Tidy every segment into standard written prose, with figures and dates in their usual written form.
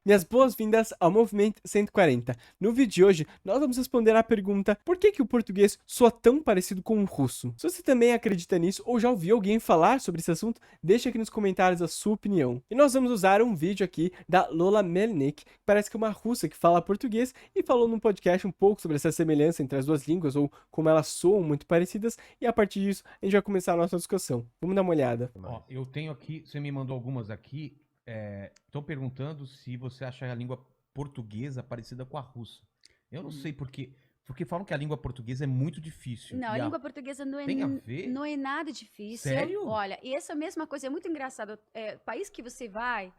Minhas boas-vindas ao Movimento 140. No vídeo de hoje, nós vamos responder à pergunta: por que o português soa tão parecido com o russo? Se você também acredita nisso ou já ouviu alguém falar sobre esse assunto, deixa aqui nos comentários a sua opinião. E nós vamos usar um vídeo aqui da Lola Melnik, que parece que é uma russa que fala português e falou num podcast um pouco sobre essa semelhança entre as duas línguas ou como elas soam muito parecidas, e a partir disso a gente vai começar a nossa discussão. Vamos dar uma olhada. Ó, eu tenho aqui, você me mandou algumas aqui. Estão perguntando se você acha a língua portuguesa parecida com a russa. Eu não sei porque falam que a língua portuguesa é muito difícil. Não, a língua portuguesa tem a ver? não é nada difícil. Sério? Olha, e essa mesma coisa é muito engraçado. País que você vai,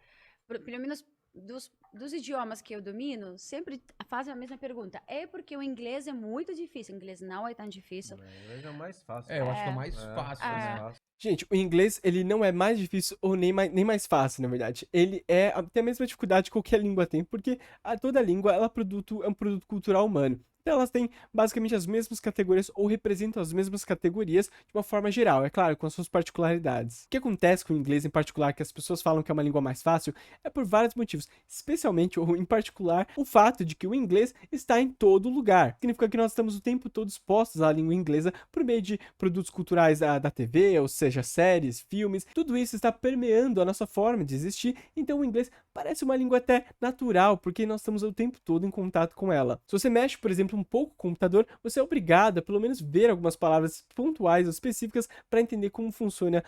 pelo menos dos idiomas que eu domino, sempre fazem a mesma pergunta. É porque o inglês é muito difícil. O inglês não é tão difícil. O inglês é o mais fácil. Eu acho que é o mais fácil. mais né? fácil. Gente, o inglês, ele não é mais difícil ou nem mais fácil, na verdade. Ele tem a mesma dificuldade que qualquer língua tem, porque toda língua ela é um produto cultural humano. Então elas têm basicamente as mesmas categorias ou representam as mesmas categorias de uma forma geral, é claro, com as suas particularidades. O que acontece com o inglês em particular, que as pessoas falam que é uma língua mais fácil, é por vários motivos, especialmente ou em particular o fato de que o inglês está em todo lugar. Significa que nós estamos o tempo todo expostos à língua inglesa por meio de produtos culturais da TV, ou seja, séries, filmes, tudo isso está permeando a nossa forma de existir, então o inglês parece uma língua até natural, porque nós estamos o tempo todo em contato com ela. Se você mexe, por exemplo, um pouco com o computador, você é obrigado a pelo menos ver algumas palavras pontuais ou específicas para entender como funciona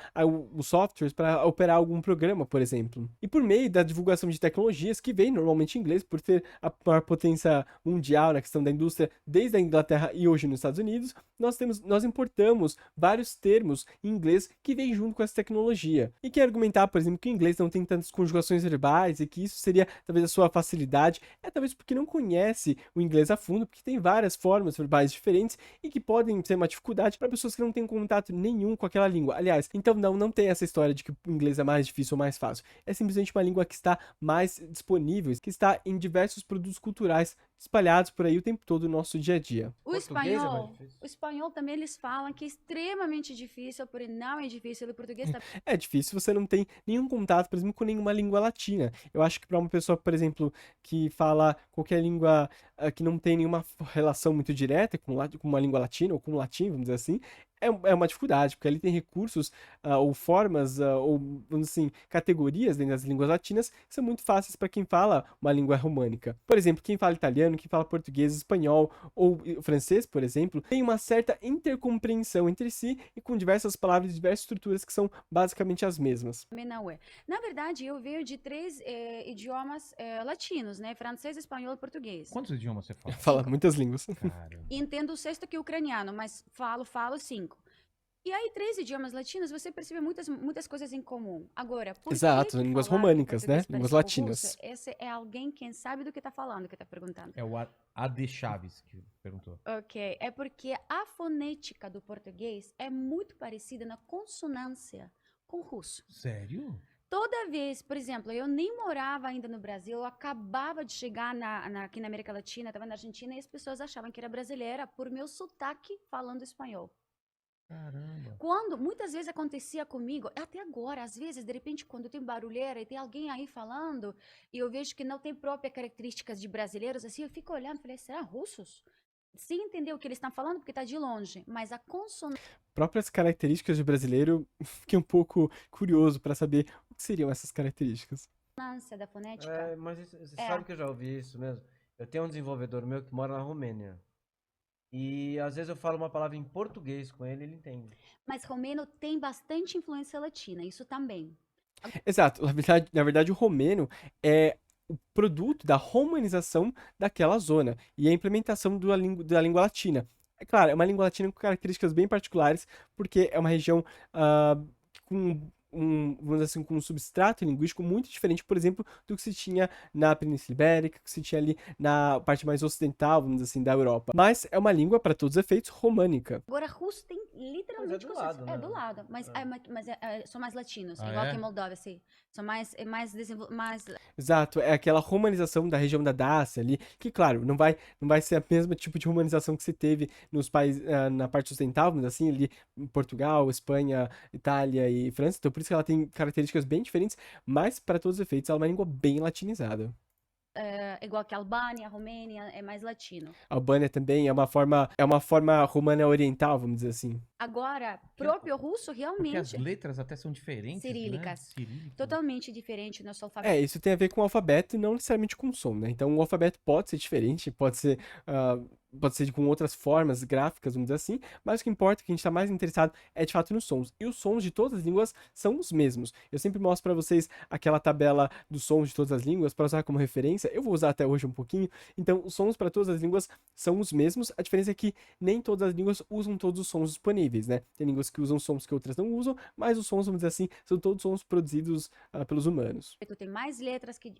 o software para operar algum programa, por exemplo. E por meio da divulgação de tecnologias, que vem normalmente em inglês, por ter a maior potência mundial na questão da indústria desde a Inglaterra e hoje nos Estados Unidos, nós importamos vários termos em inglês que vêm junto com essa tecnologia. E quer argumentar, por exemplo, que o inglês não tem tantas conjugações verbais e que isso seria talvez a sua facilidade, talvez porque não conhece o inglês a fundo, porque tem várias formas verbais diferentes e que podem ser uma dificuldade para pessoas que não têm contato nenhum com aquela língua. Aliás, então não tem essa história de que o inglês é mais difícil ou mais fácil. É simplesmente uma língua que está mais disponível, que está em diversos produtos culturais espalhados por aí o tempo todo no nosso dia a dia. O Português é mais espanhol, difícil? o espanhol também eles falam que é extremamente difícil, porém não é difícil. O português também. É difícil, você não tem nenhum contato, por exemplo, com nenhuma língua latina. Eu acho que para uma pessoa, por exemplo, que fala qualquer língua que não tem nenhuma relação muito direta com uma língua latina ou com o latim, vamos dizer assim, é uma dificuldade, porque ali tem recursos ou formas ou, vamos dizer assim, categorias dentro das línguas latinas que são muito fáceis para quem fala uma língua românica. Por exemplo, quem fala italiano, quem fala português, espanhol ou francês, por exemplo, tem uma certa intercompreensão entre si e com diversas palavras e diversas estruturas que são basicamente as mesmas. Não é. Na verdade, eu venho de três idiomas latinos, né? Francês, espanhol e português. Quantos idiomas você fala? Fala muitas línguas. Cara. Entendo o sexto que é ucraniano, mas falo cinco. E aí, três idiomas latinos, você percebe muitas coisas em comum. Agora, por Exato, que línguas falar que românicas, né? português Línguas parece com o latinas. russo? Esse é alguém quem sabe do que está falando, que está perguntando. É o AD Chaves que perguntou. Ok, é porque a fonética do português é muito parecida na consonância com o russo. Sério? Toda vez, por exemplo, eu nem morava ainda no Brasil, eu acabava de chegar aqui na América Latina, estava na Argentina, e as pessoas achavam que era brasileira por meu sotaque falando espanhol. Caramba. Quando, muitas vezes acontecia comigo, até agora, às vezes, de repente, quando tem barulheira e tem alguém aí falando, e eu vejo que não tem próprias características de brasileiros, assim, eu fico olhando e falei, será russos? Sem entender o que eles estão falando, porque está de longe, mas a consonância Próprias características de brasileiro, fiquei um pouco curioso para saber o que seriam essas características. da fonética Mas você é. sabe que eu já ouvi isso mesmo? Eu tenho um desenvolvedor meu que mora na Romênia. E às vezes eu falo uma palavra em português com ele, ele entende. Mas romeno tem bastante influência latina, isso também. Exato, na verdade o romeno é o produto da romanização daquela zona e a implementação da língua latina. É claro, é uma língua latina com características bem particulares, porque é uma região com vamos dizer assim, com um substrato linguístico muito diferente, por exemplo, do que se tinha na Península Ibérica, que se tinha ali na parte mais ocidental, vamos dizer assim, da Europa. Mas é uma língua, para todos os efeitos, românica. Agora, russo tem literalmente Mas é do lado, É né? do lado, mas, são mais latinos, Ah, igual é? que em Moldova, assim. São mais desenvolvidos. Exato, é aquela romanização da região da Dácia ali, que claro, não vai ser a mesma tipo de romanização que se teve nos países, na parte ocidental, mas assim, ali em Portugal, Espanha, Itália e França, então por isso que ela tem características bem diferentes, mas para todos os efeitos ela é uma língua bem latinizada. igual que a Albânia, a Romênia, é mais latino. Albânia também é uma forma romana oriental, vamos dizer assim. Agora, próprio russo, Porque as realmente, letras até são diferentes, cirílicas. né? Cirílicas. Totalmente diferente do nosso alfabeto. Isso tem a ver com o alfabeto e não necessariamente com o som, né? Então o alfabeto pode ser diferente, pode ser com outras formas gráficas, vamos dizer assim, mas o que importa, o que a gente está mais interessado é de fato nos sons. E os sons de todas as línguas são os mesmos. Eu sempre mostro para vocês aquela tabela dos sons de todas as línguas para usar como referência. Eu vou usar até hoje um pouquinho. Então, os sons para todas as línguas são os mesmos. A diferença é que nem todas as línguas usam todos os sons disponíveis, né? Tem línguas que usam sons que outras não usam, mas os sons, vamos dizer assim, são todos sons produzidos pelos humanos. Tem mais letras que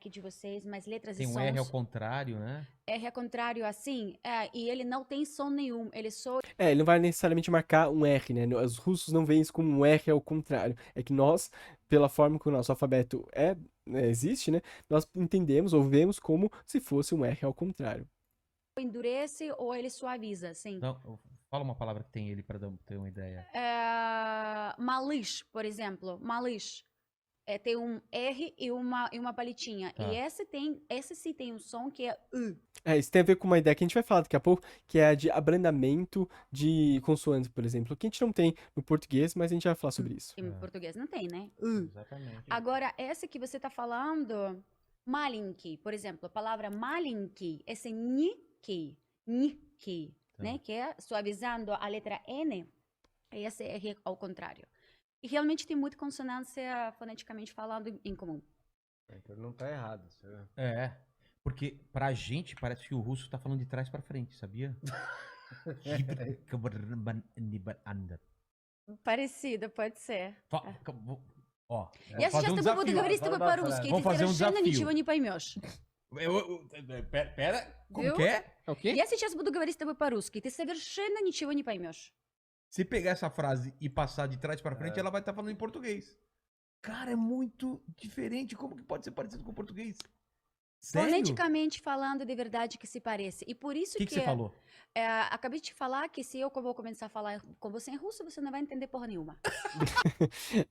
de vocês, mais letras Tem e um sons. R ao contrário, né? R é contrário assim, e ele não tem som nenhum, ele só Ele não vai necessariamente marcar um R, né? Os russos não veem isso como um R ao contrário. É que nós, pela forma que o nosso alfabeto existe, né? Nós entendemos ou vemos como se fosse um R ao contrário. endurece ou ele suaviza, assim. Não, fala uma palavra que tem ele para ter uma ideia. Malış, por exemplo, malış. Tem um R e uma palitinha. Tá. E esse sim tem um som que é U. Isso tem a ver com uma ideia que a gente vai falar daqui a pouco, que é a de abrandamento de consoantes, por exemplo, que a gente não tem no português, mas a gente vai falar sobre isso. Em português não tem, né? Exatamente. Agora, esse que você tá falando, malinki, por exemplo, a palavra malinki, esse niki, Tá. né? Que é suavizando a letra N, esse R ao contrário. E realmente tem muita consonância, foneticamente falando, em comum. Então não tá errado. Porque pra gente parece que o russo tá falando de trás pra frente, sabia? Parecido, pode ser. Ó, Я сейчас с тобой буду говорить с тобой Fala, по-русски, и Vamos ты fazer um совершенно desafio. ничего не поймешь. Pera, como Viu? que é? É o quê? Я сейчас буду говорить с тобой по-русски, и ты совершенно ничего не поймешь. Se pegar essa frase e passar de trás pra frente, ela vai estar falando em português. Cara, é muito diferente. Como que pode ser parecido com o português? Sério? Foneticamente falando, de verdade que se parece. E por isso O que você falou? acabei de te falar que se eu vou começar a falar com você em russo, você não vai entender porra nenhuma.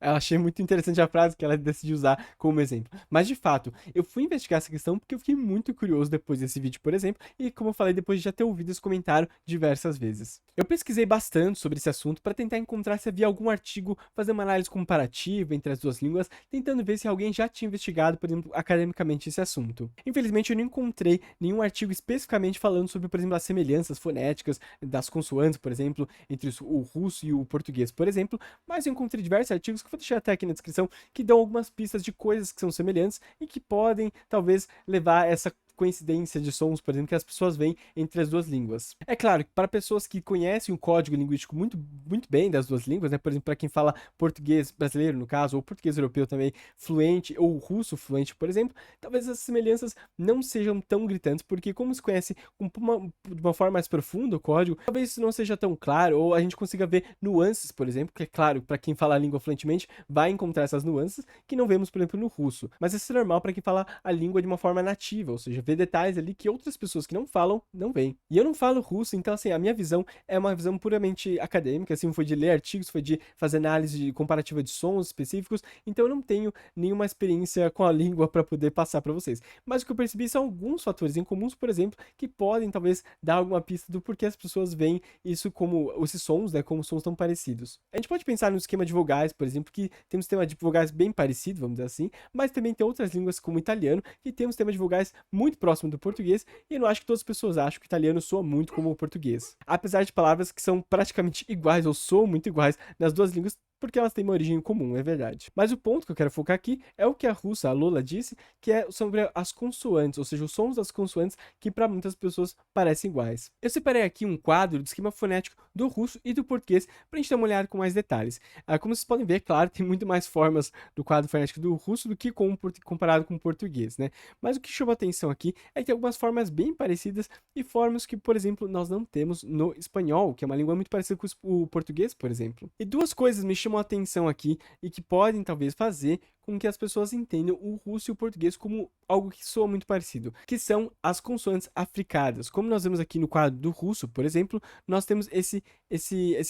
Eu achei muito interessante a frase que ela decidiu usar como exemplo. Mas, de fato, eu fui investigar essa questão porque eu fiquei muito curioso depois desse vídeo, por exemplo, e, como eu falei, depois de já ter ouvido esse comentário diversas vezes. Eu pesquisei bastante sobre esse assunto para tentar encontrar se havia algum artigo fazendo uma análise comparativa entre as duas línguas, tentando ver se alguém já tinha investigado, por exemplo, academicamente esse assunto. Infelizmente, eu não encontrei nenhum artigo especificamente falando sobre, por exemplo, as semelhanças fonéticas das consoantes, por exemplo, entre o russo e o português, por exemplo, mas eu encontrei diversos artigos que vou deixar até aqui na descrição que dão algumas pistas de coisas que são semelhantes e que podem, talvez, levar essa coincidência de sons, por exemplo, que as pessoas veem entre as duas línguas. É claro que para pessoas que conhecem o código linguístico muito bem das duas línguas, né, por exemplo, para quem fala português brasileiro, no caso, ou português europeu também fluente, ou russo fluente, por exemplo, talvez as semelhanças não sejam tão gritantes, porque como se conhece de uma forma mais profunda o código, talvez isso não seja tão claro, ou a gente consiga ver nuances, por exemplo, que é claro, para quem fala a língua fluentemente, vai encontrar essas nuances que não vemos, por exemplo, no russo. Mas isso é normal para quem fala a língua de uma forma nativa, ou seja, ver detalhes ali que outras pessoas que não falam, não veem. E eu não falo russo, então assim, a minha visão é uma visão puramente acadêmica, assim, foi de ler artigos, foi de fazer análise comparativa de sons específicos, então eu não tenho nenhuma experiência com a língua para poder passar para vocês. Mas o que eu percebi são alguns fatores em comuns, por exemplo, que podem talvez dar alguma pista do porquê as pessoas veem isso como, esses sons, né, como sons tão parecidos. A gente pode pensar no esquema de vogais, por exemplo, que tem um sistema de vogais bem parecido, vamos dizer assim, mas também tem outras línguas como o italiano, que tem um sistema de vogais muito próximo do português, e eu não acho que todas as pessoas acham que o italiano soa muito como o português. Apesar de palavras que são praticamente iguais ou soam muito iguais nas duas línguas, porque elas têm uma origem comum, é verdade. Mas o ponto que eu quero focar aqui é o que a russa, a Lola, disse, que é sobre as consoantes, ou seja, os sons das consoantes que para muitas pessoas parecem iguais. Eu separei aqui um quadro de esquema fonético do russo e do português para a gente dar uma olhada com mais detalhes. Como vocês podem ver, claro, tem muito mais formas do quadro fonético do russo do que comparado com o português, né? Mas o que chama atenção aqui é que tem algumas formas bem parecidas e formas que, por exemplo, nós não temos no espanhol, que é uma língua muito parecida com o português, por exemplo. E duas coisas me chamam a atenção aqui e que podem talvez fazer com que as pessoas entendam o russo e o português como algo que soa muito parecido, que são as consoantes africadas. Como nós vemos aqui no quadro do russo, por exemplo, nós temos esse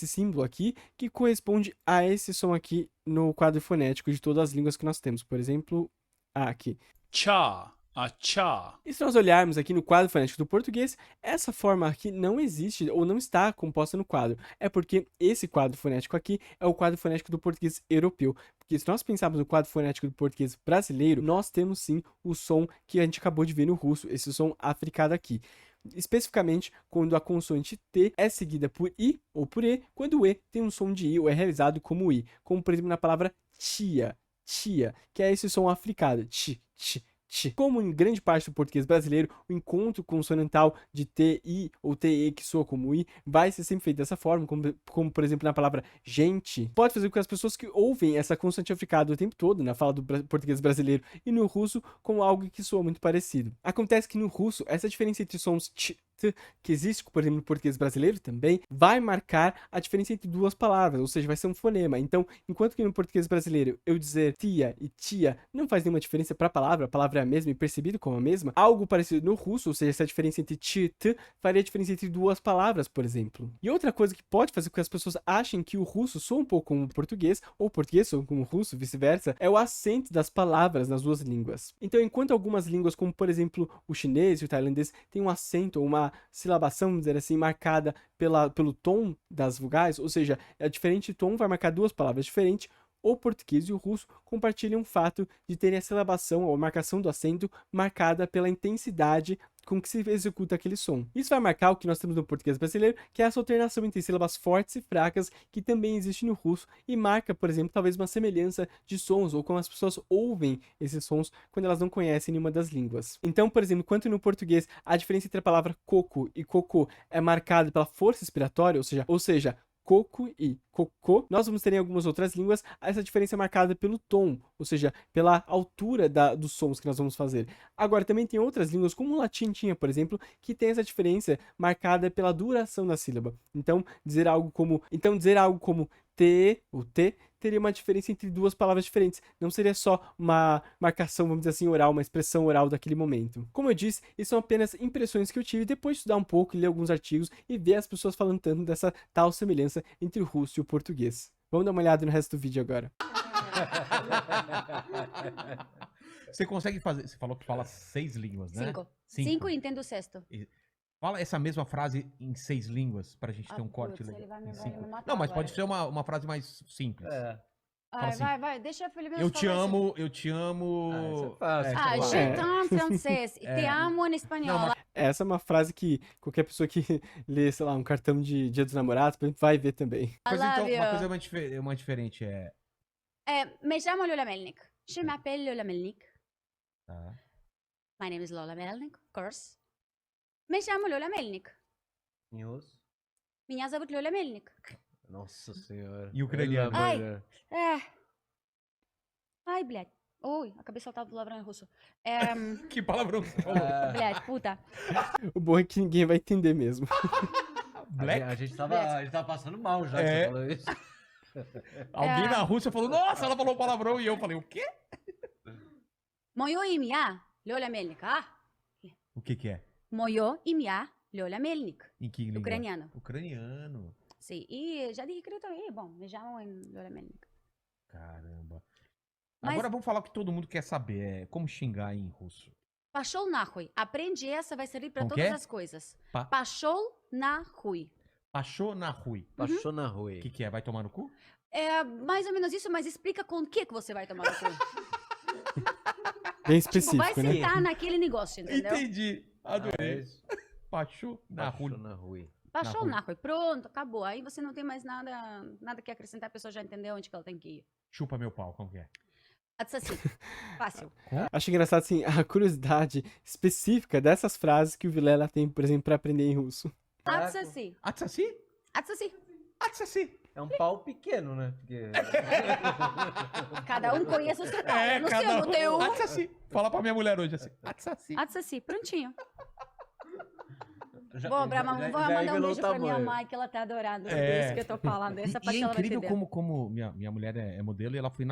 símbolo aqui que corresponde a esse som aqui no quadro fonético de todas as línguas que nós temos. Por exemplo, aqui. Cha, अच्छा, E se nós olharmos aqui no quadro fonético do português, essa forma aqui não existe ou não está composta no quadro. É porque esse quadro fonético aqui é o quadro fonético do português europeu. Porque se nós pensarmos no quadro fonético do português brasileiro, nós temos sim o som que a gente acabou de ver no russo, esse som africado aqui. Especificamente quando a consoante T é seguida por I ou por E, quando o E tem um som de I ou é realizado como I, como por exemplo na palavra tia, tia, que é esse som africado, ti, ti. Como em grande parte do português brasileiro, o encontro consonantal de TI ou TE, que soa como I, vai ser sempre feito dessa forma, como por exemplo na palavra gente, pode fazer com que as pessoas que ouvem essa consoante africada o tempo todo, na fala do português brasileiro e no russo, com algo que soa muito parecido. Acontece que no russo, essa diferença entre sons t, que existe, por exemplo, no português brasileiro também, vai marcar a diferença entre duas palavras, ou seja, vai ser um fonema. Então, enquanto que no português brasileiro eu dizer tia e tia não faz nenhuma diferença para a palavra é a mesma e percebido como a mesma, algo parecido no russo, ou seja, essa diferença entre ti e t, faria a diferença entre duas palavras, por exemplo. E outra coisa que pode fazer com que as pessoas achem que o russo soa um pouco como o português, ou o português soa como o russo, vice-versa, é o acento das palavras nas duas línguas. Então, enquanto algumas línguas, como por exemplo o chinês e o tailandês, têm um acento ou uma silabação, vamos dizer assim, marcada pelo tom das vogais, ou seja, a diferente tom vai marcar duas palavras diferentes, o português e o russo compartilham o fato de terem a silabação ou a marcação do acento marcada pela intensidade com que se executa aquele som. Isso vai marcar o que nós temos no português brasileiro, que é essa alternação entre sílabas fortes e fracas, que também existe no russo, e marca, por exemplo, talvez uma semelhança de sons, ou como as pessoas ouvem esses sons quando elas não conhecem nenhuma das línguas. Então, por exemplo, enquanto no português a diferença entre a palavra coco e cocô é marcada pela força expiratória, ou seja, coco e cocô, nós vamos ter em algumas outras línguas essa diferença marcada pelo tom, ou seja, pela altura dos sons que nós vamos fazer. Agora, também tem outras línguas, como o latim tinha, por exemplo, que tem essa diferença marcada pela duração da sílaba. Então, dizer algo como T ou T teria uma diferença entre duas palavras diferentes. Não seria só uma marcação, vamos dizer assim, oral, uma expressão oral daquele momento. Como eu disse, isso são apenas impressões que eu tive depois de estudar um pouco, ler alguns artigos e ver as pessoas falando tanto dessa tal semelhança entre o russo e o português. Vamos dar uma olhada no resto do vídeo agora. Você consegue fazer. Você falou que fala 6 línguas, né? Cinco e entendo o sexto. Fala essa mesma frase em 6 línguas pra gente ter um corte putz, legal. ele vai me Em 5. matar Não, mas agora. pode ser uma frase mais simples. É. Ai, assim, vai, deixa o Felipe Eu te falar isso. amo, eu te amo. Ah, isso é fácil. Ah, tipo, je t'aime em francês e te amo em espanhol. Não, mas- Essa é uma frase que qualquer pessoa que lê, sei lá, um cartão de Dia dos Namorados, por exemplo, vai ver também. I love you. Uma coisa mais diferente é. Me chamo Lola Melnik. Je m'appelle Lola Melnik. Tá. My name is Lola Melnik, of course. Me chamo Lola Melnik. Em russo? Меня зовут Lola Melnik. Nossa senhora. E ucraniano? Pelo amor de Ai. Deus. Ai, блядь. Ой, acabei de soltar o palavrão em russo. Que palavrão que você falou? Блядь, puta. O bom é que ninguém vai entender mesmo. Black? A gente tava passando mal já que É. você falou isso. Alguém na Rússia falou, nossa, ela falou palavrão. E eu falei, o quê? Моё имя Lola Melnik. O que é? Моё имя Lola Melnik. Em que língua? Ucraniano. Ucraniano. Sim. E já disse que eu também. Bom, me chamo em Lola Melnik. Caramba. Mas- Agora vamos falar o que todo mundo quer saber. É como xingar em russo. Пошёл нахуй. Aprende essa, vai servir pra Como que todas é? as coisas. Pa- Пошёл нахуй. Achou na rua. Passou na rua. O que é? Vai tomar no cu? É mais ou menos isso, mas explica com o que você vai tomar no cu. Bem Tipo, vai específico, né? sentar naquele negócio, entendeu? Entendi. Adorei. Isso. Achou na Passou rua. na rua. Pachou rua. nahui. Pronto, acabou. Aí você não tem mais nada que acrescentar, a pessoa já entendeu onde que ela tem que ir. Chupa meu pau, como que é? Assim, fácil. Acho engraçado, assim, a curiosidade específica dessas frases que o Vilela tem, por exemplo, para aprender em russo. Caraca. Atsasi. Atsassi? Atsasi. Atsassi. É um pau pequeno, né? Porque... Cada um conhece o seu pai. No seu, no teu. Atsassi. Fala pra minha mulher hoje assim. Atsassi. Atsasi, prontinho. Já- Vou, já- vou já mandar um revelou beijo o pra minha tamanho. mãe, que ela tá adorando tudo É. isso que eu tô falando. Essa E parte é ela vai incrível entender. como minha mulher é modelo e ela foi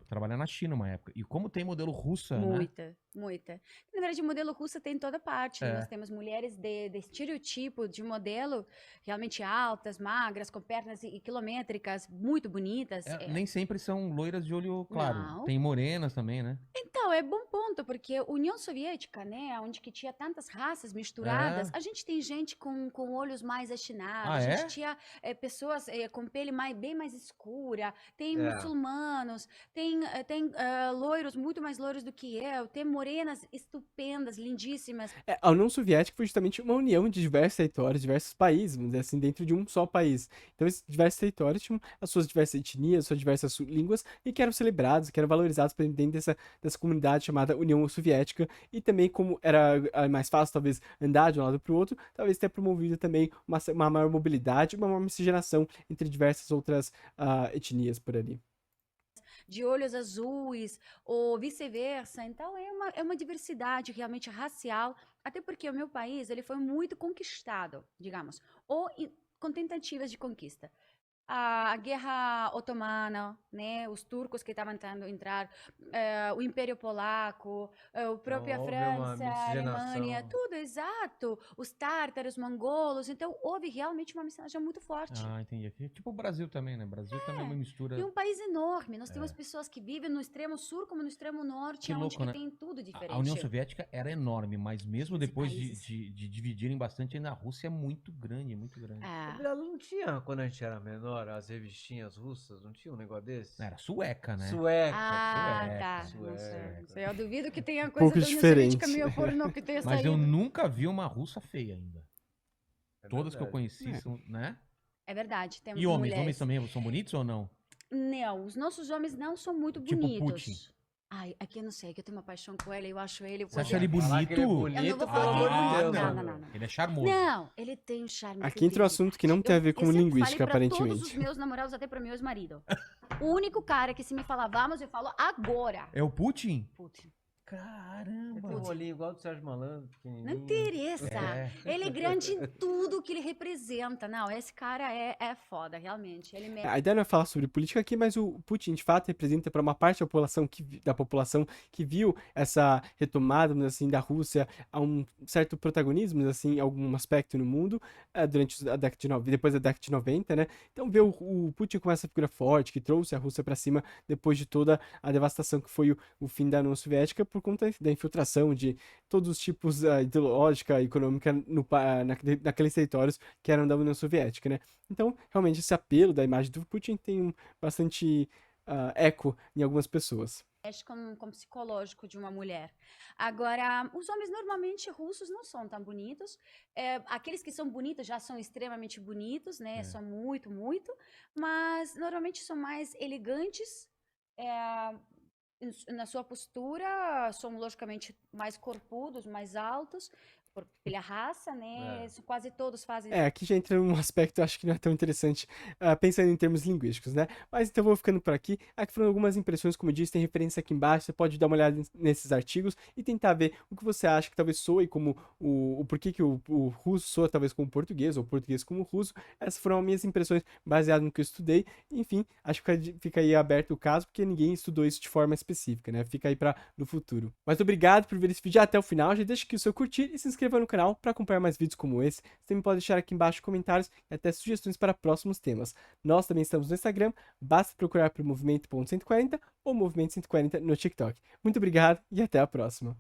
trabalhar na China uma época. E como tem modelo russa, né? Muita, muita. Na verdade, modelo russo tem em toda parte. É. Nós temos mulheres de estereotipo de modelo, realmente altas, magras, com pernas quilométricas, muito bonitas. Nem sempre são loiras de olho claro. Não. Tem morenas também, né? Então, é bom ponto, porque União Soviética, né, onde que tinha tantas raças misturadas, a gente tem gente com olhos mais achinados, Ah, a gente é? tinha pessoas com pele bem mais escura, tem É. muçulmanos, tem loiros, muito mais loiros do que eu, tem morenas estupendas, lindíssimas. A União Soviética foi justamente uma união de diversos territórios, diversos países, vamos dizer assim, dentro de um só país. Então, esses diversos territórios tinham as suas diversas etnias, suas diversas línguas, e que eram celebrados, que eram valorizados dentro dessa comunidade chamada União Soviética. E também, como era mais fácil, talvez, andar de um lado para o outro, talvez tenha promovido também uma maior mobilidade, uma maior miscigenação entre diversas outras etnias por ali. De olhos azuis ou vice-versa. Então é uma diversidade realmente racial, até porque o meu país ele foi muito conquistado, digamos, ou com tentativas de conquista. A guerra otomana, né, os turcos que estavam tentando entrar, o Império Polaco, a própria Houve uma França, a Alemanha, miscigenação. tudo, exato. Os tártaros, mongolos. Então houve realmente uma miscigenação muito forte. Ah, entendi. Aqui, tipo o Brasil também, né? Brasil também é uma mistura. E um país enorme. Nós temos pessoas que vivem no extremo sul como no extremo norte, Que onde louco, que né? tem tudo diferente. A União Soviética era enorme, mas mesmo 15 depois países. de dividirem bastante, ainda a Rússia é muito grande, muito grande. É. Vilela, não tinha, quando a gente era menor, as revistinhas russas, não tinha um negócio desse? Era sueca, né? Sueca. Ah, sueca, tá. sueca. Não sei, não sei. Eu duvido que tenha coisa Pouco da União Soviética diferente. meio pornô que tenha Mas saído. eu nunca vi uma russa feia ainda. É Todas que eu verdade. conheci são, né? É verdade, temos E homens? mulheres. Homens também são bonitos ou não? Não, os nossos homens não são muito Tipo bonitos. Putin. Ai, aqui eu não sei, que eu tenho uma paixão com ele, eu acho ele... Você acha ele Falar que ele é bonito? Eu não bonito, vou pelo falar que amor ele é de Deus, bonito. Não, mano. não, não. Ele é charmoso. Não, ele tem um charme Aqui entra um assunto que não tem a ver com eu sempre linguística, falei pra todos os aparentemente. meus namorados, até para meu ex-marido. O único cara que se me falar vamos, eu falo agora. É o Putin? Putin. Ele Caramba. tem um olhinho igual do Sérgio Malandro, Não pequenininho. interessa. É. Ele é grande em tudo que ele representa. Não, esse cara é foda, realmente. Ele A ideia não é falar sobre política aqui, mas o Putin, de fato, representa para uma parte da população que viu essa retomada, vamos dizer assim, da Rússia a um certo protagonismo, vamos dizer assim, em algum aspecto no mundo, durante a década de depois da década de 90, né? Então, ver o Putin como essa figura forte, que trouxe a Rússia para cima depois de toda a devastação que foi o fim da União Soviética, por conta da infiltração de todos os tipos ideológica, econômica naqueles territórios que eram da União Soviética, né? Então, realmente, esse apelo da imagem do Putin tem bastante eco em algumas pessoas. mexe com o psicológico de uma mulher. Agora, os homens normalmente russos não são tão bonitos. Aqueles que são bonitos já são extremamente bonitos, né? É. São muito, muito. Mas normalmente são mais elegantes. Na sua postura, são logicamente mais corpudos, mais altos, pela raça, né? Quase todos fazem. Aqui já entra um aspecto, acho que não é tão interessante, pensando em termos linguísticos, né? Mas então eu vou ficando por aqui. Aqui foram algumas impressões, como eu disse, tem referência aqui embaixo. Você pode dar uma olhada nesses artigos e tentar ver o que você acha que talvez soe como o porquê que o russo soa talvez como português, ou português como russo. Essas foram as minhas impressões baseadas no que eu estudei. Enfim, acho que fica aí aberto o caso, porque ninguém estudou isso de forma específica, né? Fica aí para no futuro. Mas obrigado por ver esse vídeo até o final. Já deixa aqui o seu curtir e se inscreva no canal para acompanhar mais vídeos como esse. Você também pode deixar aqui embaixo comentários e até sugestões para próximos temas. Nós também estamos no Instagram, basta procurar por movimento.140 ou movimento 140 no TikTok. Muito obrigado e até a próxima.